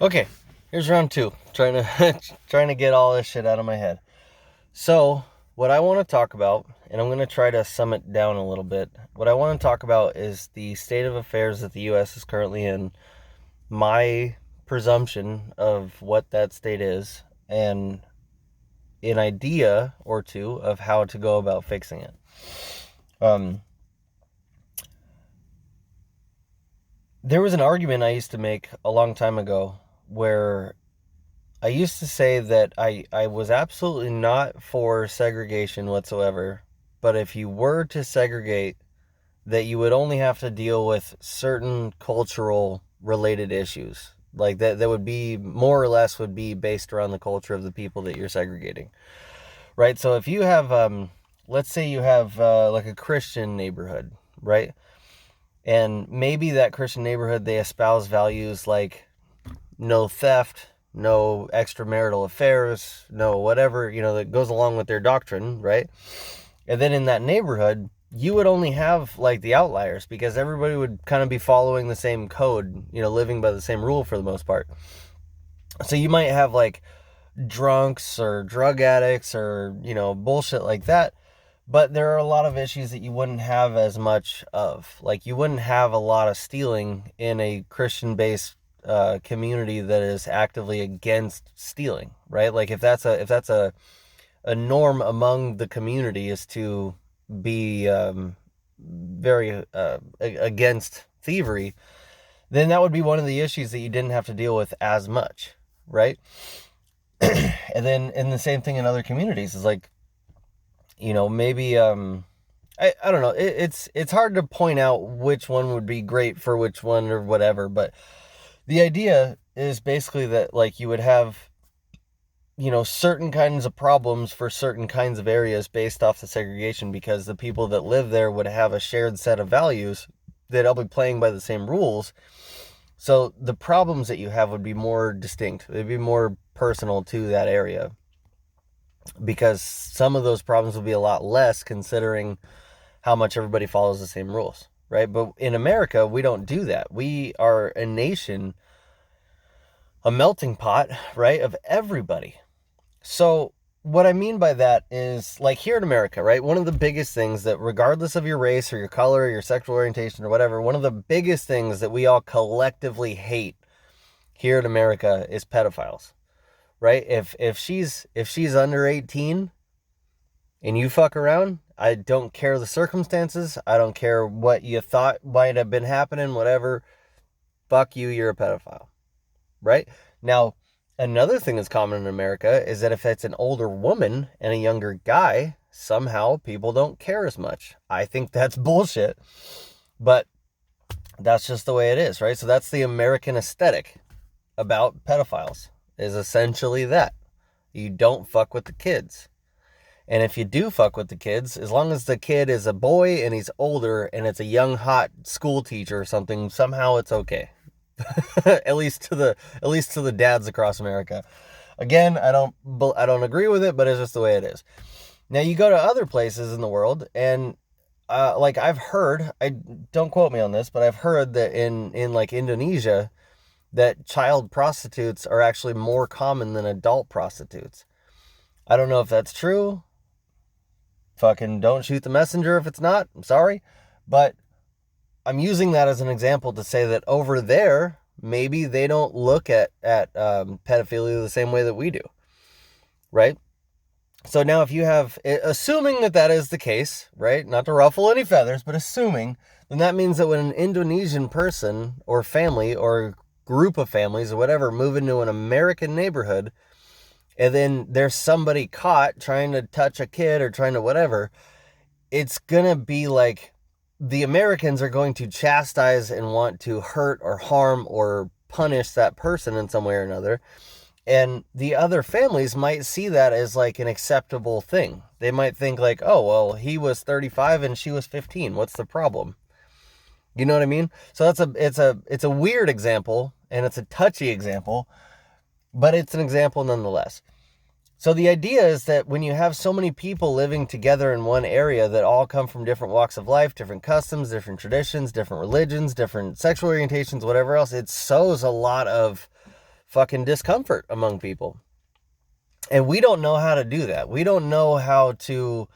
Okay, here's round two. Trying to trying to get all this shit out of my head. So, what I want to talk about, and I'm going to try to sum it down a little bit. What I want to talk about is the state of affairs that the U.S. is currently in, my presumption of what that state is, and an idea or two of how to go about fixing it. Um, there was an argument I used to make a long time ago where I used to say that I was absolutely not for segregation whatsoever, but if you were to segregate, that you would only have to deal with certain cultural related issues. Like that would be more or less would be based around the culture of the people that you're segregating. Right? So if you have let's say you have like a Christian neighborhood, right? And maybe that Christian neighborhood they espouse values like no theft, no extramarital affairs, no whatever, that goes along with their doctrine, right? And then in that neighborhood, you would only have like the outliers because everybody would kind of be following the same code, living by the same rule for the most part. So you might have like drunks or drug addicts or, bullshit like that. But there are a lot of issues that you wouldn't have as much of. Like you wouldn't have a lot of stealing in a Christian-based community that is actively against stealing, right? Like if that's a norm among the community is to be very against thievery, then that would be one of the issues that you didn't have to deal with as much, right? And then in the same thing in other communities is like, maybe I don't know. It's hard to point out which one would be great for which one or whatever, but the idea is basically that like you would have certain kinds of problems for certain kinds of areas based off the segregation because the people that live there would have a shared set of values that all be playing by the same rules. So the problems that you have would be more distinct. They'd be more personal to that area because some of those problems will be a lot less considering how much everybody follows the same rules, right? But in America, we don't do that. We are a nation, a melting pot, right, of everybody. So what I mean by that is like here in America, right? One of the biggest things that regardless of your race or your color or your sexual orientation or whatever, one of the biggest things that we all collectively hate here in America is pedophiles, right? If she's under 18 and you fuck around, I don't care the circumstances. I don't care what you thought might have been happening, whatever. Fuck you, you're a pedophile, right? Now, another thing that's common in America is that if it's an older woman and a younger guy, somehow people don't care as much. I think that's bullshit, but that's just the way it is, right? So that's the American aesthetic about pedophiles, is essentially that. You don't fuck with the kids. And if you do fuck with the kids, as long as the kid is a boy and he's older and it's a young, hot school teacher or something, somehow it's okay. at least to the dads across America. Again, I don't agree with it, but it's just the way it is. Now you go to other places in the world, and like I've heard, I don't quote me on this, but I've heard that in like Indonesia, that child prostitutes are actually more common than adult prostitutes. I don't know if that's true. Fucking don't shoot the messenger if it's not. I'm sorry, but I'm using that as an example to say that over there, maybe they don't look at pedophilia the same way that we do, right? So now if you have, assuming that is the case, right? Not to ruffle any feathers, but assuming, then that means that when an Indonesian person or family or group of families or whatever move into an American neighborhood, and then there's somebody caught trying to touch a kid or trying to whatever, it's gonna be like the Americans are going to chastise and want to hurt or harm or punish that person in some way or another. And the other families might see that as like an acceptable thing. They might think like, oh, well, he was 35 and she was 15. What's the problem? You know what I mean? So it's a weird example and it's a touchy example, but it's an example nonetheless. So the idea is that when you have so many people living together in one area that all come from different walks of life, different customs, different traditions, different religions, different sexual orientations, whatever else, it sows a lot of fucking discomfort among people. And we don't know how to do that. We don't know how to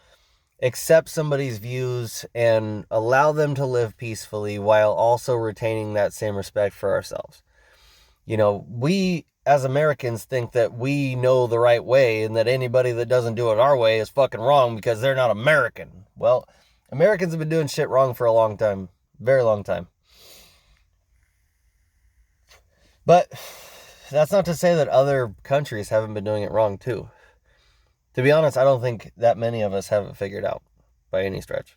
accept somebody's views and allow them to live peacefully while also retaining that same respect for ourselves. You know, we as Americans think that we know the right way and that anybody that doesn't do it our way is fucking wrong because they're not American. Well, Americans have been doing shit wrong for a long time. Very long time. But that's not to say that other countries haven't been doing it wrong too. To be honest, I don't think that many of us have it figured out by any stretch.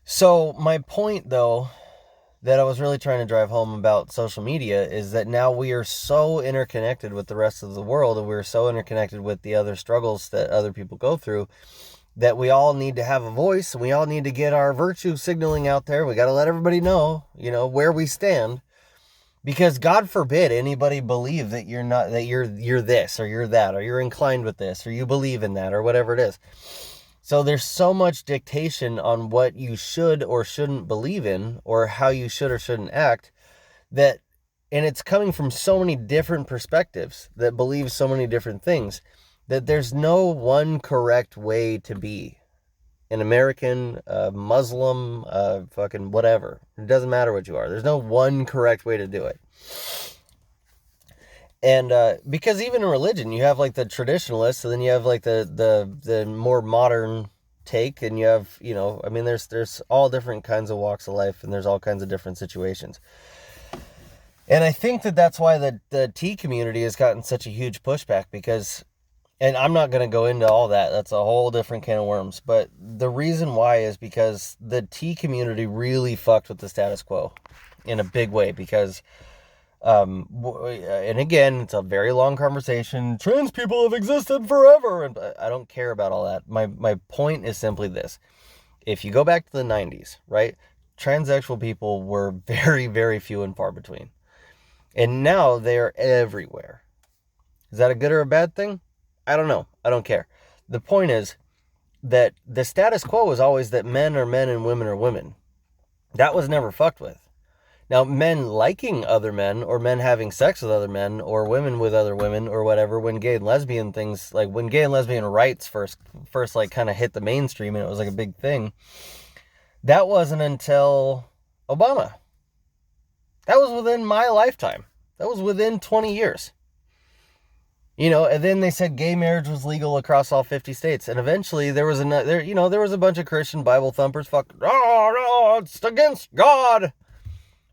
So my point, though, that I was really trying to drive home about social media is that now we are so interconnected with the rest of the world, and we're so interconnected with the other struggles that other people go through, that we all need to have a voice, and we all need to get our virtue signaling out there. We got to let everybody know, where we stand. Because God forbid anybody believe that you're not, that you're this or you're that, or you're inclined with this, or you believe in that, or whatever it is. So there's so much dictation on what you should or shouldn't believe in, or how you should or shouldn't act, and it's coming from so many different perspectives that believe so many different things, that there's no one correct way to be an American, Muslim, fucking whatever. It doesn't matter what you are. There's no one correct way to do it. And because even in religion, you have like the traditionalists, and then you have like the more modern take, and you have, there's all different kinds of walks of life, and there's all kinds of different situations. And I think that that's why the tea community has gotten such a huge pushback, because, and I'm not going to go into all that. That's a whole different can of worms. But the reason why is because the tea community really fucked with the status quo in a big way, because and again, it's a very long conversation. Trans people have existed forever, and I don't care about all that. My point is simply this: if you go back to the 90s, right, transsexual people were very, very few and far between, and now they're everywhere. Is that a good or a bad thing? I don't know. I don't care. The point is that the status quo was always that men are men and women are women. That was never fucked with. Now, men liking other men, or men having sex with other men, or women with other women, or whatever, when gay and lesbian things, like when gay and lesbian rights first like kind of hit the mainstream, and it was like a big thing, that wasn't until Obama. That was within my lifetime. That was within 20 years. And then they said gay marriage was legal across all 50 states. And eventually there was a bunch of Christian Bible thumpers, no, it's against God.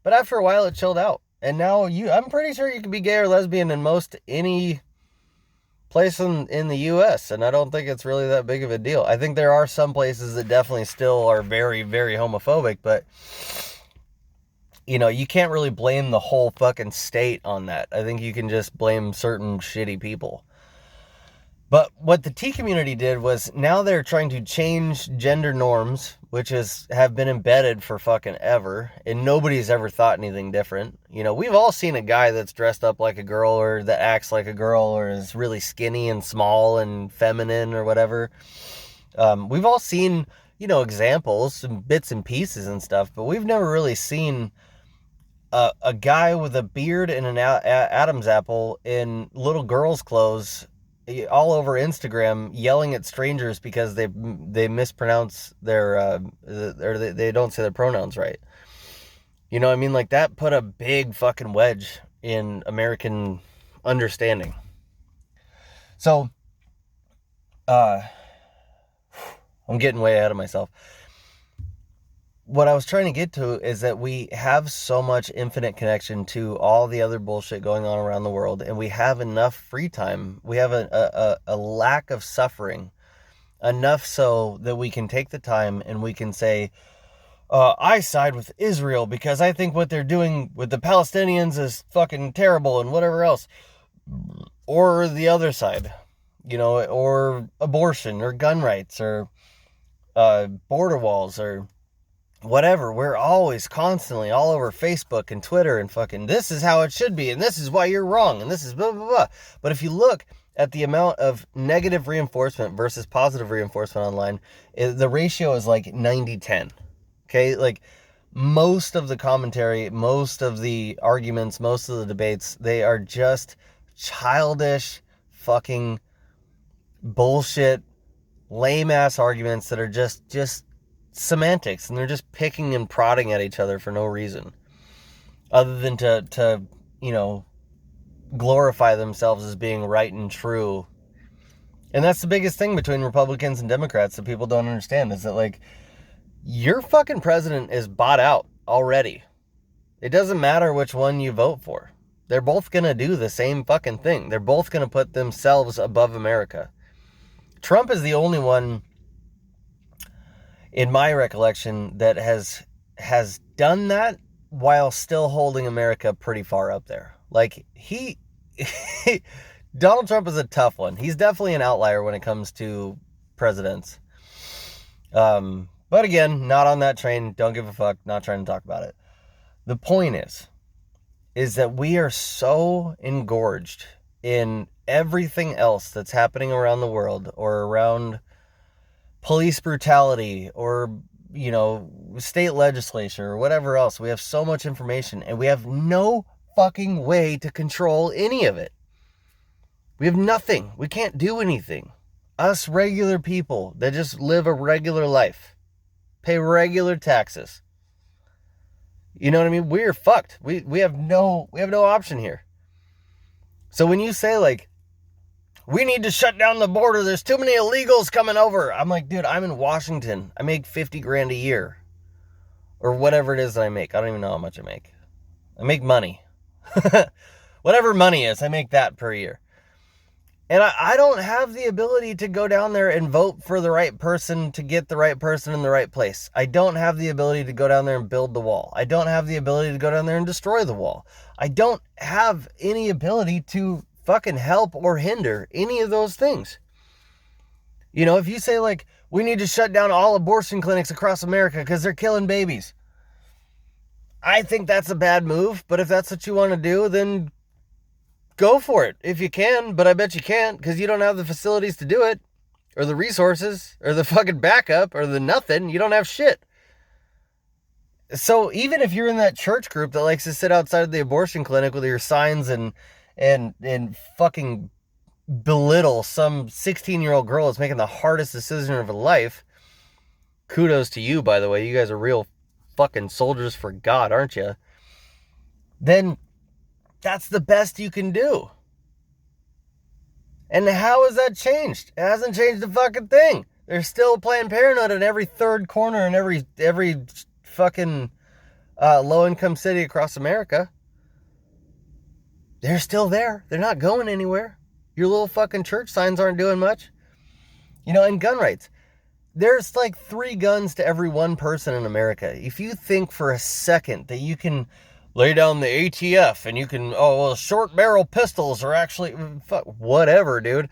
But after a while, it chilled out. And now I'm pretty sure you can be gay or lesbian in most any place in the U.S. And I don't think it's really that big of a deal. I think there are some places that definitely still are very, very homophobic. But, you can't really blame the whole fucking state on that. I think you can just blame certain shitty people. But what the tea community did was, now they're trying to change gender norms, which have been embedded for fucking ever, and nobody's ever thought anything different. We've all seen a guy that's dressed up like a girl, or that acts like a girl, or is really skinny and small and feminine or whatever. We've all seen, examples and bits and pieces and stuff, but we've never really seen a guy with a beard and an Adam's apple in little girl's clothes all over Instagram yelling at strangers because they mispronounce their or they don't say their pronouns right. Like, that put a big fucking wedge in American understanding. So I'm getting way ahead of myself. What I was trying to get to is that we have so much infinite connection to all the other bullshit going on around the world, and we have enough free time. We have a lack of suffering, enough so that we can take the time and we can say, I side with Israel because I think what they're doing with the Palestinians is fucking terrible and whatever else. Or the other side, or abortion or gun rights or border walls or whatever. We're always constantly all over Facebook and Twitter and fucking, this is how it should be, and this is why you're wrong, and this is blah, blah, blah. But if you look at the amount of negative reinforcement versus positive reinforcement online, the ratio is like 90-10. Okay? Like, most of the commentary, most of the arguments, most of the debates, they are just childish fucking bullshit, lame ass arguments that are just semantics, and they're just picking and prodding at each other for no reason other than to glorify themselves as being right and true. And that's the biggest thing between Republicans and Democrats that people don't understand, is that, like, your fucking president is bought out already. It doesn't matter which one you vote for. They're both going to do the same fucking thing. They're both going to put themselves above America. Trump is the only one, in my recollection, that has done that while still holding America pretty far up there. Like, Donald Trump is a tough one. He's definitely an outlier when it comes to presidents. But again, not on that train. Don't give a fuck. Not trying to talk about it. The point is that we are so engorged in everything else that's happening around the world, or around police brutality, or, state legislature, or whatever else. We have so much information, and we have no fucking way to control any of it. We have nothing. We can't do anything. Us regular people that just live a regular life, pay regular taxes. You know what I mean? We're fucked. We have no option here. So when you say, like, we need to shut down the border, there's too many illegals coming over, I'm like, dude, I'm in Washington. I make $50,000 a year, or whatever it is that I make. I don't even know how much I make. I make money. Whatever money is, I make that per year. And I don't have the ability to go down there and vote for the right person to get the right person in the right place. I don't have the ability to go down there and build the wall. I don't have the ability to go down there and destroy the wall. I don't have any ability to fucking help or hinder any of those things. If you say, like, we need to shut down all abortion clinics across America because they're killing babies, I think that's a bad move. But if that's what you want to do, then go for it if you can, but I bet you can't, because you don't have the facilities to do it, or the resources, or the fucking backup, or the nothing. You don't have shit. So even if you're in that church group that likes to sit outside of the abortion clinic with your signs and fucking belittle some 16-year-old girl that's making the hardest decision of her life, kudos to you, by the way. You guys are real fucking soldiers for God, aren't you? Then that's the best you can do. And how has that changed? It hasn't changed a fucking thing. There's still Planned Parenthood in every third corner in every fucking low-income city across America. They're still there. They're not going anywhere. Your little fucking church signs aren't doing much. And gun rights. There's like 3 guns to every 1 person in America. If you think for a second that you can lay down the ATF and you can, short barrel pistols are actually, fuck, whatever, dude.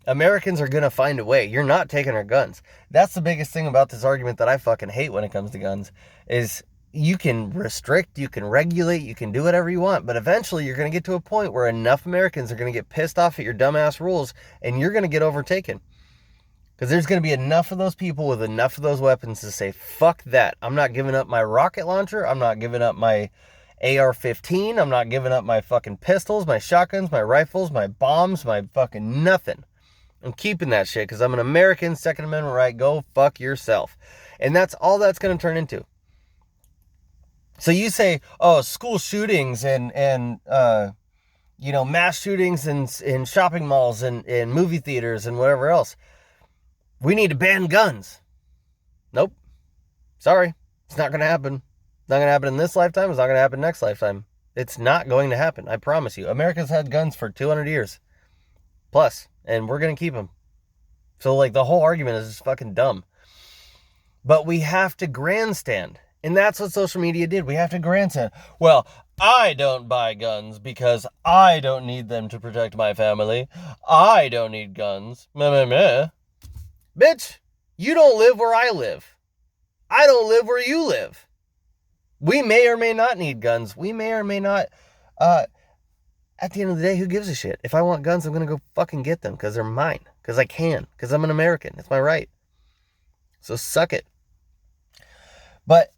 Americans are going to find a way. You're not taking our guns. That's the biggest thing about this argument that I fucking hate when it comes to guns, is you can restrict, you can regulate, you can do whatever you want, but eventually you're going to get to a point where enough Americans are going to get pissed off at your dumbass rules, and you're going to get overtaken. Because there's going to be enough of those people with enough of those weapons to say, fuck that. I'm not giving up my rocket launcher. I'm not giving up my AR-15. I'm not giving up my fucking pistols, my shotguns, my rifles, my bombs, my fucking nothing. I'm keeping that shit because I'm an American. Second Amendment right. Go fuck yourself. And that's all that's going to turn into. So you say, school shootings and mass shootings in shopping malls and movie theaters and whatever else. We need to ban guns. Nope. Sorry. It's not going to happen. It's not going to happen in this lifetime. It's not going to happen next lifetime. It's not going to happen. I promise you. America's had guns for 200 years. Plus. And we're going to keep them. So, like, the whole argument is just fucking dumb. But we have to grandstand. And that's what social media did. We have to grandstand. Well, I don't buy guns because I don't need them to protect my family. I don't need guns. Meh, meh, meh. Bitch, you don't live where I live. I don't live where you live. We may or may not need guns. We may or may not. At the end of the day, who gives a shit? If I want guns, I'm going to go fucking get them because they're mine. Because I can. Because I'm an American. It's my right. So suck it. But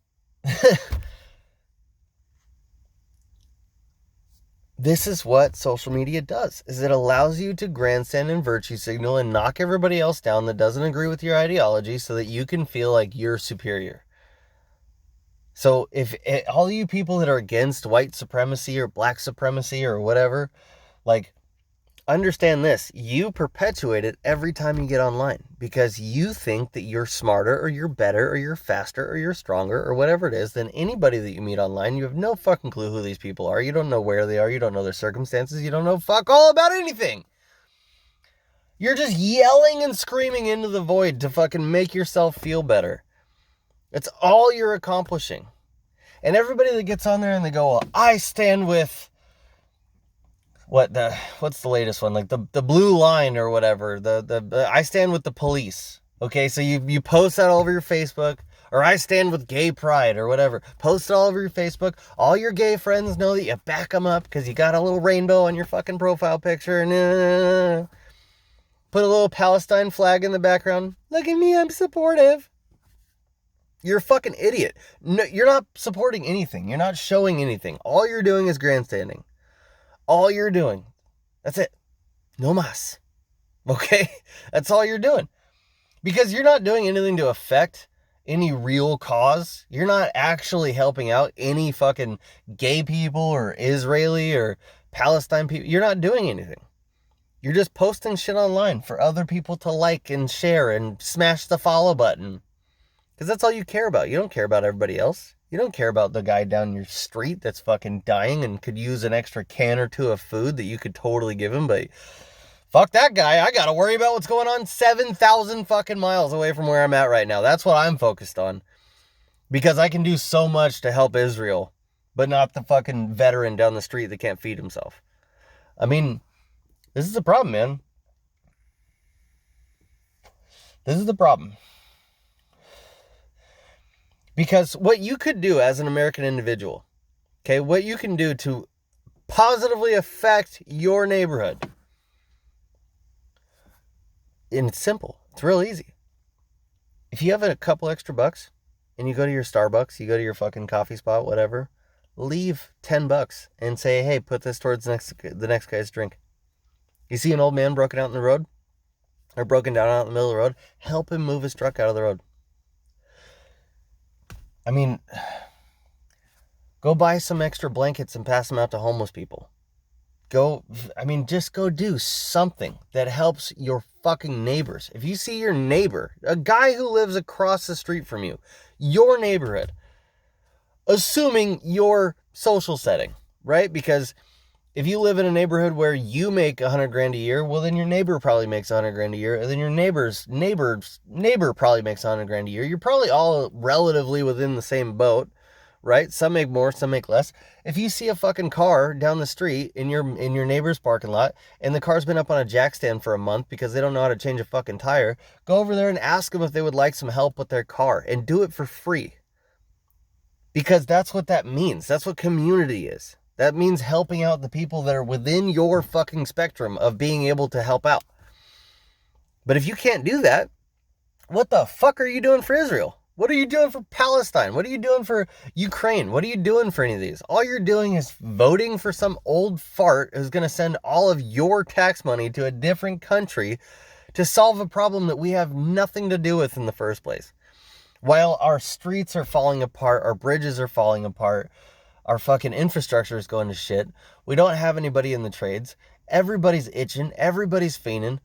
This is what social media does, is it allows you to grandstand and virtue signal and knock everybody else down that doesn't agree with your ideology so that you can feel like you're superior. So if all you people that are against white supremacy or black supremacy or whatever, like, understand this, you perpetuate it every time you get online because you think that you're smarter or you're better or you're faster or you're stronger or whatever it is than anybody that you meet online. You have no fucking clue who these people are. You don't know where they are. You don't know their circumstances. You don't know fuck all about anything. You're just yelling and screaming into the void to fucking make yourself feel better. It's all you're accomplishing. And everybody that gets on there and they go, well, I stand with what's the latest one? Like the blue line or whatever. The I stand with the police. Okay, so you post that all over your Facebook, or I stand with gay pride or whatever. Post it all over your Facebook. All your gay friends know that you back them up because you got a little rainbow on your fucking profile picture and put a little Palestine flag in the background. Look at me, I'm supportive. You're a fucking idiot. No, you're not supporting anything. You're not showing anything. All you're doing is grandstanding. All you're doing. That's it. No mas. Okay? That's all you're doing. Because you're not doing anything to affect any real cause. You're not actually helping out any fucking gay people or Israeli or Palestine people. You're not doing anything. You're just posting shit online for other people to like and share and smash the follow button. Because that's all you care about. You don't care about everybody else. You don't care about the guy down your street that's fucking dying and could use an extra can or two of food that you could totally give him, but fuck that guy. I gotta worry about what's going on 7,000 fucking miles away from where I'm at right now. That's what I'm focused on. Because I can do so much to help Israel, but not the fucking veteran down the street that can't feed himself. I mean, this is the problem, man. This is the problem. Because what you could do as an American individual, okay, what you can do to positively affect your neighborhood, and it's simple. It's real easy. If you have a couple extra bucks and you go to your Starbucks, you go to your fucking coffee spot, whatever, leave $10 and say, hey, put this towards the next guy's drink. You see an old man broken down in the road or broken down out in the middle of the road, help him move his truck out of the road. I mean, go buy some extra blankets and pass them out to homeless people. Just go do something that helps your fucking neighbors. If you see your neighbor, a guy who lives across the street from you, your neighborhood, assuming your social setting, right? Because if you live in a neighborhood where you make 100 grand a year, well, then your neighbor probably makes 100 grand a year, and then your neighbor's neighbor probably makes 100 grand a year. You're probably all relatively within the same boat, right? Some make more, some make less. If you see a fucking car down the street in your neighbor's parking lot, and the car's been up on a jack stand for a month because they don't know how to change a fucking tire, go over there and ask them if they would like some help with their car, and do it for free. Because that's what that means. That's what community is. That means helping out the people that are within your fucking spectrum of being able to help out. But if you can't do that, what the fuck are you doing for Israel? What are you doing for Palestine? What are you doing for Ukraine? What are you doing for any of these? All you're doing is voting for some old fart who's going to send all of your tax money to a different country to solve a problem that we have nothing to do with in the first place. While our streets are falling apart, our bridges are falling apart, our fucking infrastructure is going to shit. We don't have anybody in the trades. Everybody's itching. Everybody's fiending.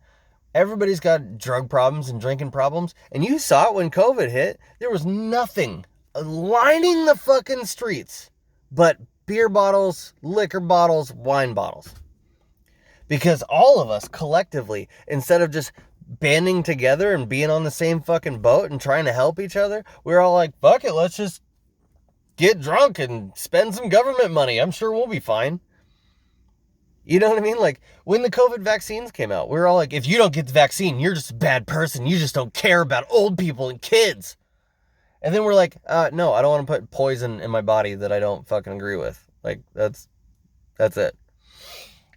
Everybody's got drug problems and drinking problems. And you saw it when COVID hit. There was nothing lining the fucking streets but beer bottles, liquor bottles, wine bottles. Because all of us collectively, instead of just banding together and being on the same fucking boat and trying to help each other, we're all like, fuck it, let's just get drunk and spend some government money. I'm sure we'll be fine. You know what I mean? Like, when the COVID vaccines came out, we were all like, if you don't get the vaccine, you're just a bad person. You just don't care about old people and kids. And then we're like, no, I don't want to put poison in my body that I don't fucking agree with. Like, that's it.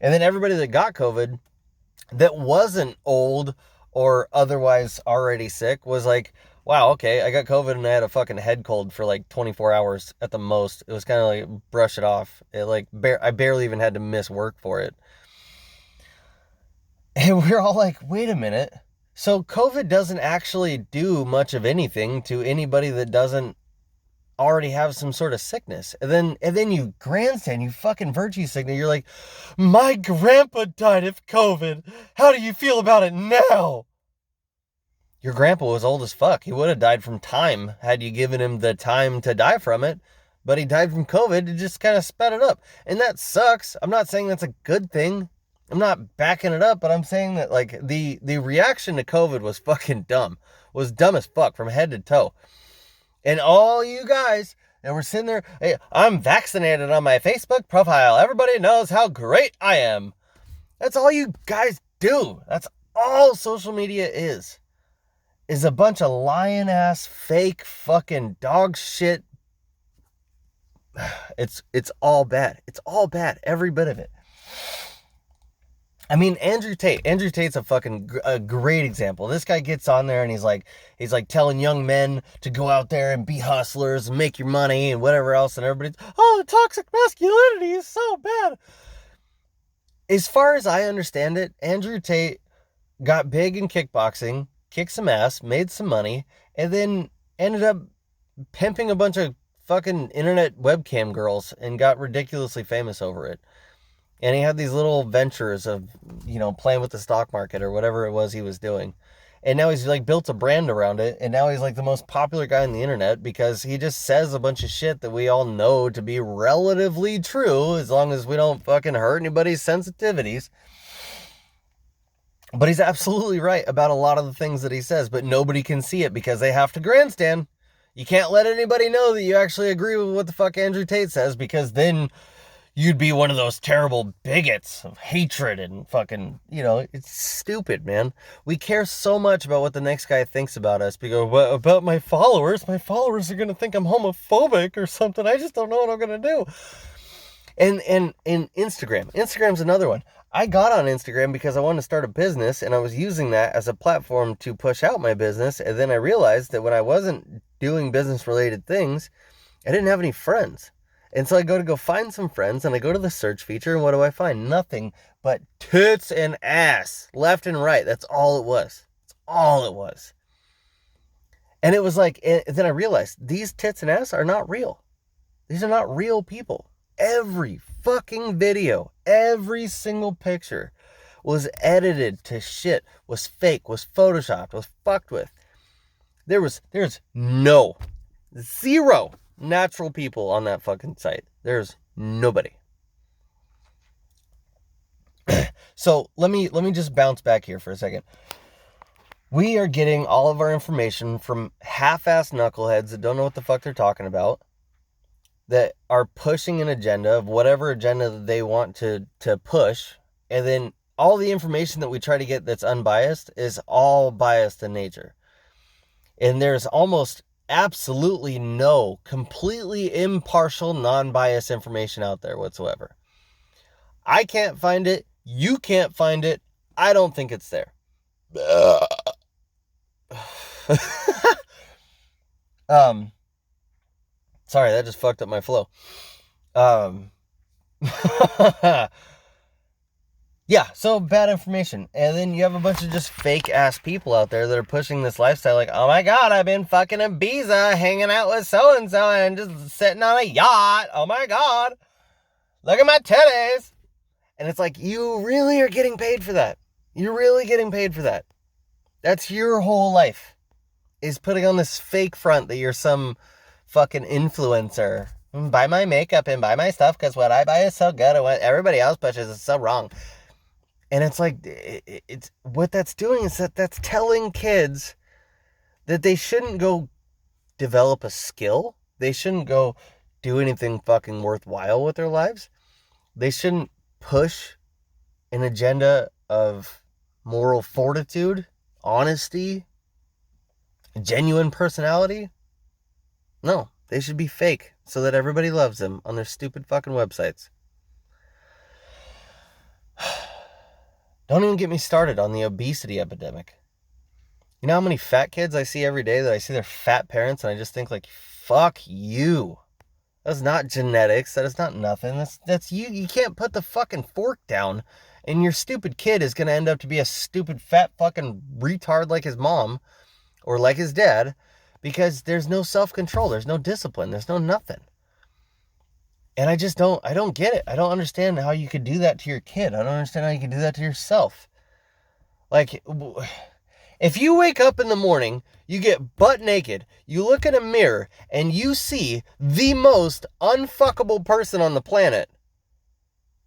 And then everybody that got COVID that wasn't old or otherwise already sick was like, wow, okay, I got COVID and I had a fucking head cold for like 24 hours at the most. It was kind of like brush it off. It like I barely even had to miss work for it. And we're all like, wait a minute. So COVID doesn't actually do much of anything to anybody that doesn't already have some sort of sickness. And then you grandstand, you fucking virtue signal. You're like, my grandpa died of COVID. How do you feel about it now? Your grandpa was old as fuck. He would have died from time had you given him the time to die from it. But he died from COVID. It just kind of sped it up. And that sucks. I'm not saying that's a good thing. I'm not backing it up, but I'm saying that like the reaction to COVID was fucking dumb. Was dumb as fuck from head to toe. And all you guys that were sitting there, hey, I'm vaccinated on my Facebook profile. Everybody knows how great I am. That's all you guys do. That's all social media is a bunch of lying ass, fake, fucking dog shit. It's all bad. It's all bad. Every bit of it. I mean, Andrew Tate. Andrew Tate's a great example. This guy gets on there and he's like telling young men to go out there and be hustlers and make your money and whatever else. And everybody's, oh, the toxic masculinity is so bad. As far as I understand it, Andrew Tate got big in kickboxing, kicked some ass, made some money, and then ended up pimping a bunch of fucking internet webcam girls and got ridiculously famous over it. And he had these little ventures of, playing with the stock market or whatever it was he was doing. And now he's like built a brand around it. And now he's like the most popular guy on the internet because he just says a bunch of shit that we all know to be relatively true as long as we don't fucking hurt anybody's sensitivities. But he's absolutely right about a lot of the things that he says, but nobody can see it because they have to grandstand. You can't let anybody know that you actually agree with what the fuck Andrew Tate says because then you'd be one of those terrible bigots of hatred and fucking, it's stupid, man. We care so much about what the next guy thinks about us because, what about my followers? My followers are going to think I'm homophobic or something. I just don't know what I'm going to do. And Instagram's another one. I got on Instagram because I wanted to start a business and I was using that as a platform to push out my business. And then I realized that when I wasn't doing business related things, I didn't have any friends. And so I go to go find some friends and I go to the search feature and what do I find? Nothing but tits and ass left and right. That's all it was. That's all it was. And it was like, and then I realized these tits and ass are not real. These are not real people. Every fucking video, every single picture was edited to shit, was fake, was photoshopped, was fucked with. There's zero natural people on that fucking site. There's nobody. So let me just bounce back here for a second. We are getting all of our information from half-ass knuckleheads that don't know what the fuck they're talking about, that are pushing an agenda of whatever agenda that they want to push, and then all the information that we try to get that's unbiased is all biased in nature. And there's almost absolutely no completely impartial, non-biased information out there whatsoever. I can't find it. You can't find it. I don't think it's there. Sorry, that just fucked up my flow. Yeah, so bad information. And then you have a bunch of just fake ass people out there that are pushing this lifestyle like, oh my god, I've been fucking Ibiza, hanging out with so-and-so and just sitting on a yacht. Oh my god. Look at my titties. And it's like, you really are getting paid for that. You're really getting paid for that. That's your whole life, is putting on this fake front that you're some fucking influencer. Buy my makeup and buy my stuff because what I buy is so good and what everybody else pushes is so wrong. And it's like, it's what that's doing is that's telling kids that they shouldn't go develop a skill. They shouldn't go do anything fucking worthwhile with their lives. They shouldn't push an agenda of moral fortitude, honesty, genuine personality. No, they should be fake so that everybody loves them on their stupid fucking websites. Don't even get me started on the obesity epidemic. You know how many fat kids I see every day that I see their fat parents and I just think like, fuck you. That's not genetics. That is not nothing. That's you. You can't put the fucking fork down and your stupid kid is going to end up to be a stupid fat fucking retard like his mom or like his dad because there's no self-control. There's no discipline. There's no nothing. And I don't get it. I don't understand how you could do that to your kid. I don't understand how you could do that to yourself. Like, if you wake up in the morning, you get butt naked, you look in a mirror, and you see the most unfuckable person on the planet,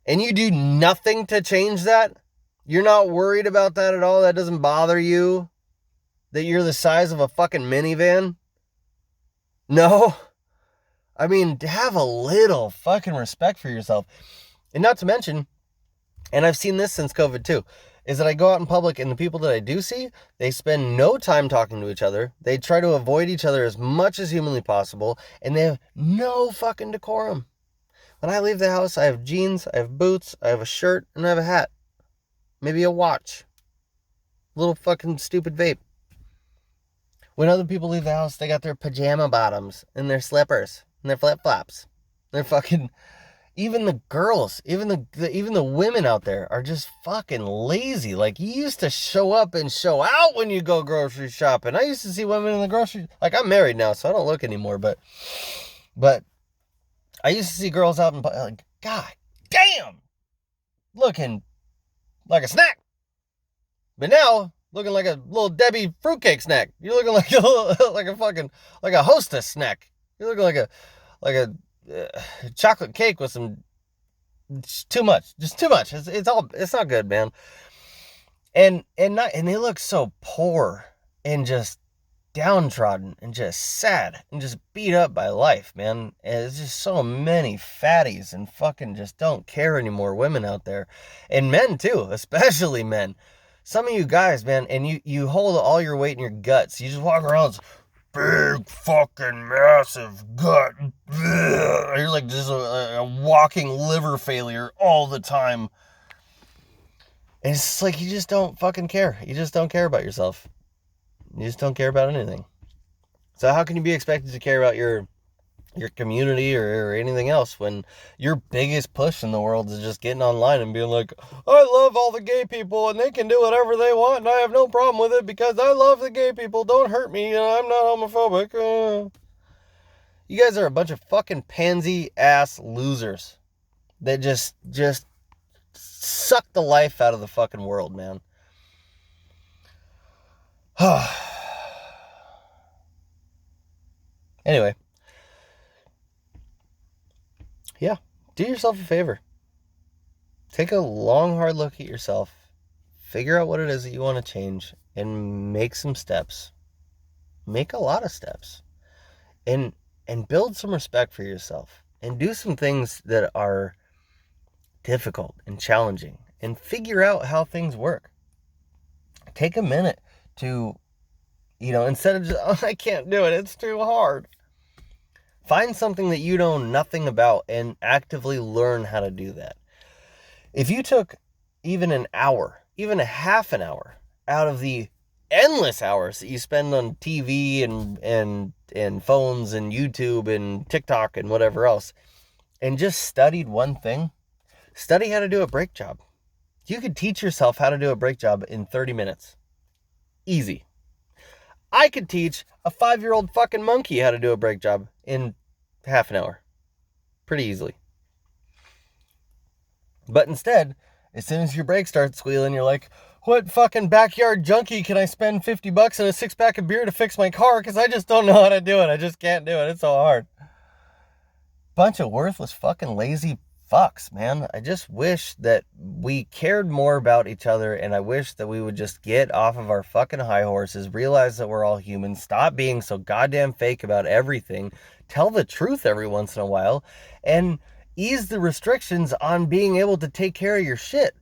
and you do nothing to change that, you're not worried about that at all, that doesn't bother you, that you're the size of a fucking minivan? No? I mean, have a little fucking respect for yourself. And not to mention, and I've seen this since COVID too, is that I go out in public and the people that I do see, they spend no time talking to each other. They try to avoid each other as much as humanly possible, and they have no fucking decorum. When I leave the house, I have jeans, I have boots, I have a shirt, and I have a hat. Maybe a watch. A little fucking stupid vape. When other people leave the house, they got their pajama bottoms and their slippers and their flip-flops. They're fucking... Even the girls, even the women out there are just fucking lazy. Like, you used to show up and show out when you go grocery shopping. I used to see women in the grocery... Like, I'm married now, so I don't look anymore, but I used to see girls out and like, God damn! Looking like a snack. But now, looking like a little Debbie fruitcake snack. You're looking like like a Hostess snack. You're looking like a chocolate cake with some too much. It's not good, man. And they look so poor and just downtrodden and just sad and just beat up by life, man. And there's just so many fatties and fucking just don't care anymore women out there. And men too, especially men. Some of you guys, man, and you hold all your weight in your guts. You just walk around big fucking massive gut. You're like just a walking liver failure all the time. And it's like you just don't fucking care. You just don't care about yourself. You just don't care about anything. So how can you be expected to care about your community or anything else when your biggest push in the world is just getting online and being like, I love all the gay people and they can do whatever they want and I have no problem with it because I love the gay people. Don't hurt me. I'm not homophobic. You guys are a bunch of fucking pansy ass losers that just suck the life out of the fucking world, man. Anyway. Yeah, do yourself a favor. Take a long, hard look at yourself. Figure out what it is that you want to change and make some steps. Make a lot of steps. And build some respect for yourself. And do some things that are difficult and challenging. And figure out how things work. Take a minute to, instead of just, oh, I can't do it, it's too hard. Find something that you know nothing about and actively learn how to do that. If you took even an hour, even a half an hour out of the endless hours that you spend on TV and phones and YouTube and TikTok and whatever else, and just studied one thing, study how to do a brake job. You could teach yourself how to do a brake job in 30 minutes. Easy. I could teach a 5-year-old fucking monkey how to do a brake job in half an hour. Pretty easily. But instead, as soon as your brakes start squealing, you're like, what fucking backyard junkie can I spend $50 and a 6-pack of beer to fix my car? Because I just don't know how to do it. I just can't do it. It's so hard. Bunch of worthless fucking lazy fucks, man. I just wish that we cared more about each other, and I wish that we would just get off of our fucking high horses, realize that we're all humans, stop being so goddamn fake about everything, tell the truth every once in a while, and ease the restrictions on being able to take care of your shit.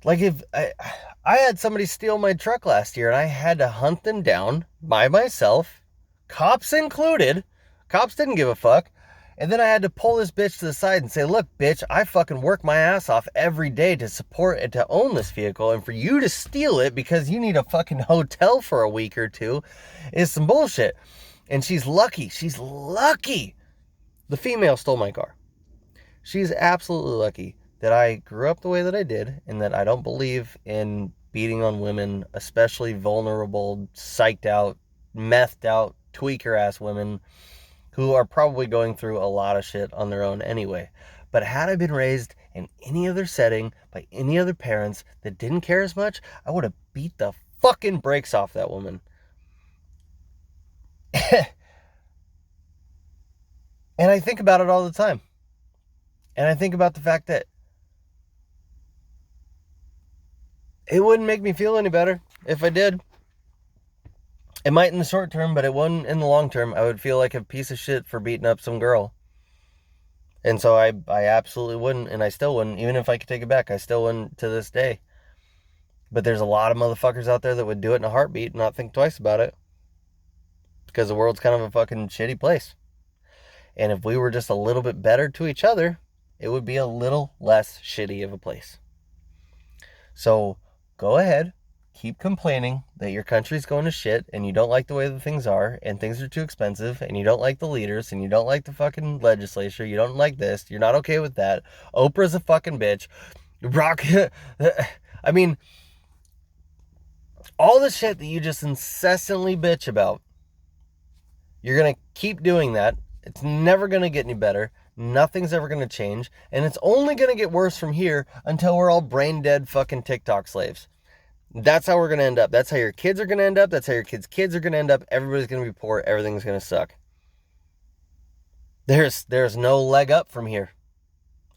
Like, if I had somebody steal my truck last year and I had to hunt them down by myself, cops included, cops didn't give a fuck, And then I had to pull this bitch to the side and say, look, bitch, I fucking work my ass off every day to support and to own this vehicle. And for you to steal it because you need a fucking hotel for a week or two is some bullshit. And she's lucky. She's lucky. The female stole my car. She's absolutely lucky that I grew up the way that I did and that I don't believe in beating on women, especially vulnerable, psyched out, methed out, tweaker ass women who are probably going through a lot of shit on their own anyway. But had I been raised in any other setting by any other parents that didn't care as much, I would have beat the fucking brakes off that woman. And I think about it all the time. And I think about the fact that it wouldn't make me feel any better if I did. It might in the short term, but it wouldn't in the long term. I would feel like a piece of shit for beating up some girl. And so I absolutely wouldn't, and I still wouldn't. Even if I could take it back, I still wouldn't to this day. But there's a lot of motherfuckers out there that would do it in a heartbeat and not think twice about it. Because the world's kind of a fucking shitty place. And if we were just a little bit better to each other, it would be a little less shitty of a place. So go ahead. Keep complaining that your country's going to shit and you don't like the way that things are and things are too expensive and you don't like the leaders and you don't like the fucking legislature. You don't like this. You're not okay with that. Oprah's a fucking bitch. I mean, all the shit that you just incessantly bitch about, you're going to keep doing that. It's never going to get any better. Nothing's ever going to change. And it's only going to get worse from here until we're all brain dead fucking TikTok slaves. That's how we're going to end up. That's how your kids are going to end up. That's how your kids' kids are going to end up. Everybody's going to be poor. Everything's going to suck. There's no leg up from here.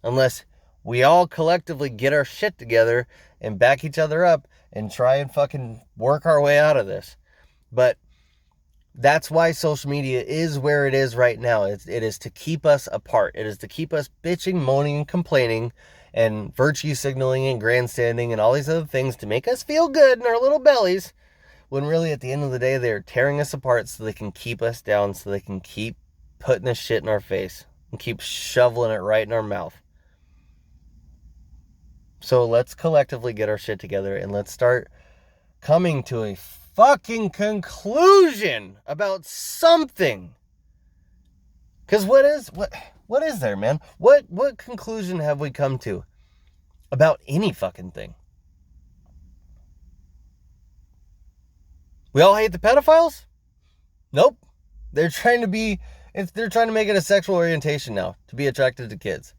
Unless we all collectively get our shit together and back each other up and try and fucking work our way out of this. But that's why social media is where it is right now. It is to keep us apart. It is to keep us bitching, moaning, and complaining and virtue signaling and grandstanding and all these other things to make us feel good in our little bellies, when really at the end of the day they're tearing us apart so they can keep us down, so they can keep putting this shit in our face and keep shoveling it right in our mouth. So let's collectively get our shit together and let's start coming to a fucking conclusion about something. Because what is there, man? What conclusion have we come to about any fucking thing? We all hate the pedophiles? Nope. They're trying to make it a sexual orientation now to be attracted to kids.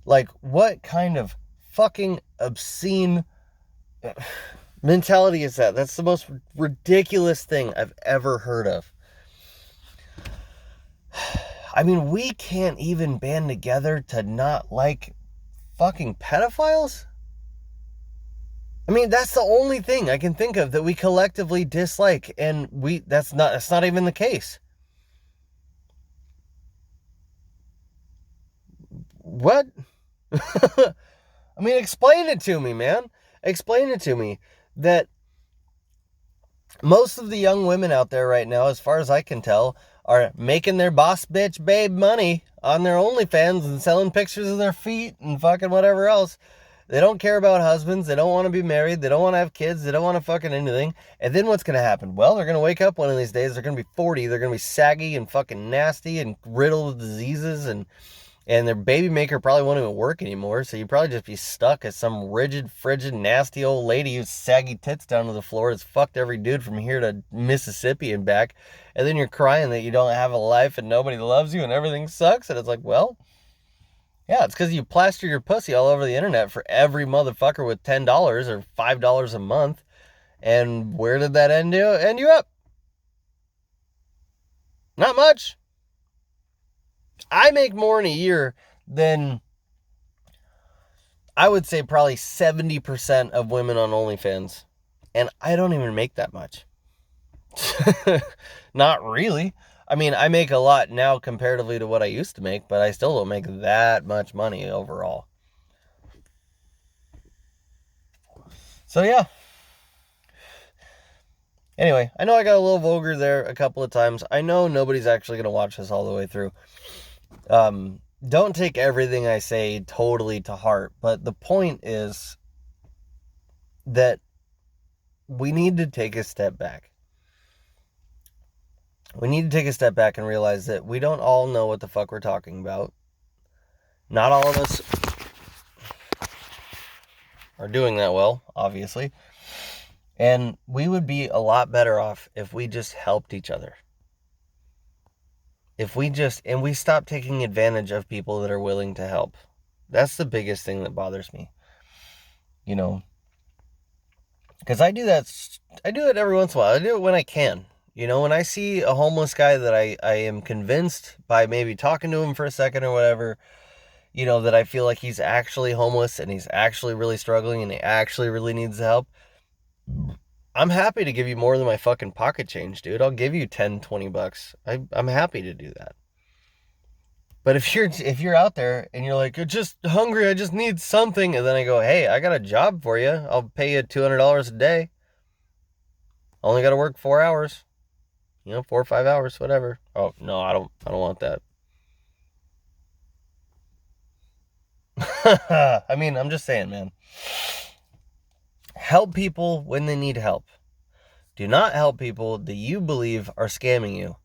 Like, what kind of fucking obscene mentality is that? That's the most ridiculous thing I've ever heard of. I mean, we can't even band together to not like fucking pedophiles? I mean, that's the only thing I can think of that we collectively dislike, and that's not even the case. What? I mean, explain it to me, man. Explain it to me that most of the young women out there right now, as far as I can tell, are making their boss bitch babe money on their OnlyFans and selling pictures of their feet and fucking whatever else. They don't care about husbands. They don't want to be married. They don't want to have kids. They don't want to fucking anything. And then what's going to happen? Well, they're going to wake up one of these days. They're going to be 40. They're going to be saggy and fucking nasty and riddled with diseases, and their baby maker probably won't even work anymore. So you probably just be stuck as some rigid, frigid, nasty old lady who's saggy tits down to the floor. Has fucked every dude from here to Mississippi and back. And then you're crying that you don't have a life and nobody loves you and everything sucks. And it's like, well, yeah, it's because you plaster your pussy all over the internet for every motherfucker with $10 or $5 a month. And where did that end you up? Not much. I make more in a year than, I would say, probably 70% of women on OnlyFans. And I don't even make that much. Not really. I mean, I make a lot now comparatively to what I used to make, but I still don't make that much money overall. So yeah. Anyway, I know I got a little vulgar there a couple of times. I know nobody's actually going to watch this all the way through. Don't take everything I say totally to heart, but the point is that we need to take a step back. We need to take a step back and realize that we don't all know what the fuck we're talking about. Not all of us are doing that well, obviously. And we would be a lot better off if we just helped each other. If we stop taking advantage of people that are willing to help. That's the biggest thing that bothers me. You know, because I do it every once in a while. I do it when I can. You know, when I see a homeless guy that I am convinced by maybe talking to him for a second or whatever, you know, that I feel like he's actually homeless and he's actually really struggling and he actually really needs help, I'm happy to give you more than my fucking pocket change, dude. I'll give you 10, 20 bucks. I'm happy to do that. But if you're out there and you're like, I'm just hungry, I just need something, and then I go, hey, I got a job for you. I'll pay you $200 a day. Only got to work 4 hours. 4 or 5 hours, whatever. Oh, no, I don't want that. I mean, I'm just saying, man. Help people when they need help. Do not help people that you believe are scamming you.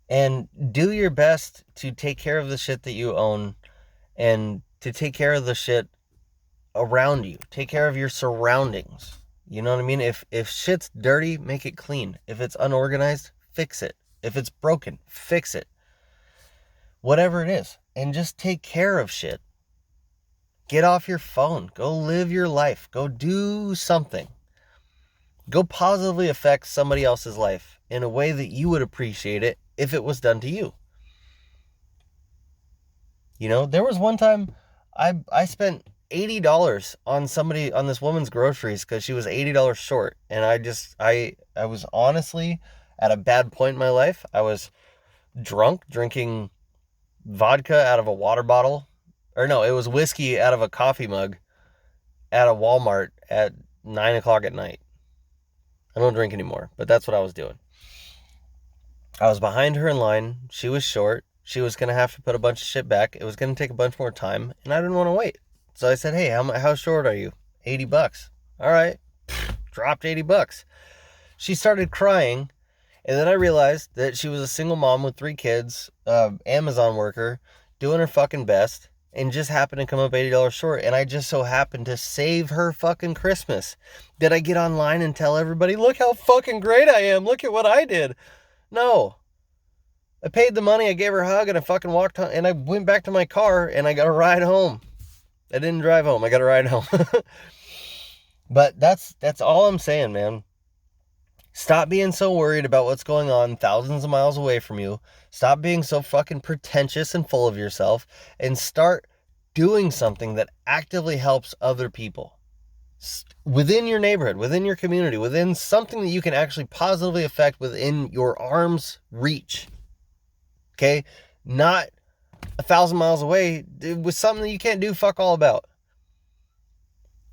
And do your best to take care of the shit that you own and to take care of the shit around you. Take care of your surroundings. You know what I mean? If shit's dirty, make it clean. If it's unorganized, fix it. If it's broken, fix it. Whatever it is. And just take care of shit. Get off your phone. Go live your life. Go do something. Go positively affect somebody else's life in a way that you would appreciate it if it was done to you. You know, there was one time I spent $80 on this woman's groceries because she was $80 short. And I was honestly at a bad point in my life. I was drunk, drinking vodka out of a water bottle. Or no, it was whiskey out of a coffee mug at a Walmart at 9 o'clock at night. I don't drink anymore, but that's what I was doing. I was behind her in line. She was short. She was going to have to put a bunch of shit back. It was going to take a bunch more time, and I didn't want to wait. So I said, hey, how short are you? $80. All right. Dropped $80. She started crying, and then I realized that she was a single mom with 3 kids, Amazon worker, doing her fucking best, and just happened to come up $80 short. And I just so happened to save her fucking Christmas. Did I get online and tell everybody, look how fucking great I am. Look at what I did. No. I paid the money, I gave her a hug, and I fucking walked home, and I went back to my car, and I got a ride home. I didn't drive home. I got a ride home. But that's all I'm saying, man. Stop being so worried about what's going on thousands of miles away from you. Stop being so fucking pretentious and full of yourself, and start doing something that actively helps other people within your neighborhood, within your community, within something that you can actually positively affect within your arm's reach. Okay? Not 1,000 miles away with something that you can't do fuck all about.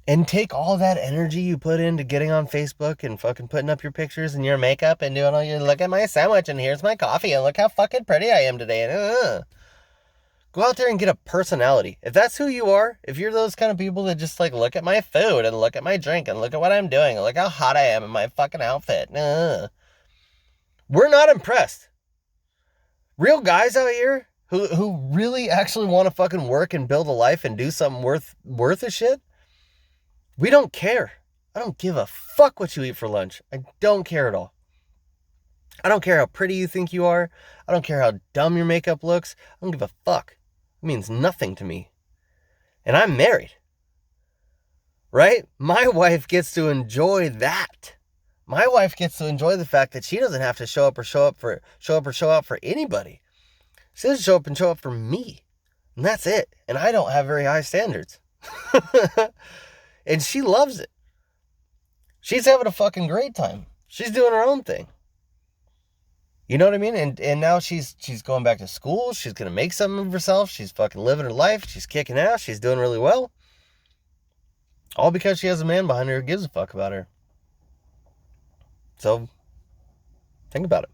And take all that energy you put into getting on Facebook and fucking putting up your pictures and your makeup and doing all your, look at my sandwich and here's my coffee and look how fucking pretty I am today. Go out there and get a personality. If that's who you are, if you're those kind of people that just like look at my food and look at my drink and look at what I'm doing and look how hot I am in my fucking outfit. We're not impressed. Real guys out here who really actually want to fucking work and build a life and do something worth a shit, we don't care. I don't give a fuck what you eat for lunch. I don't care at all. I don't care how pretty you think you are. I don't care how dumb your makeup looks. I don't give a fuck. It means nothing to me. And I'm married. Right? My wife gets to enjoy that. My wife gets to enjoy the fact that she doesn't have to show up or show out for anybody. She doesn't show up for me. And that's it. And I don't have very high standards. And she loves it. She's having a fucking great time. She's doing her own thing. You know what I mean? And now she's going back to school. She's going to make something of herself. She's fucking living her life. She's kicking ass. She's doing really well. All because she has a man behind her who gives a fuck about her. So think about it.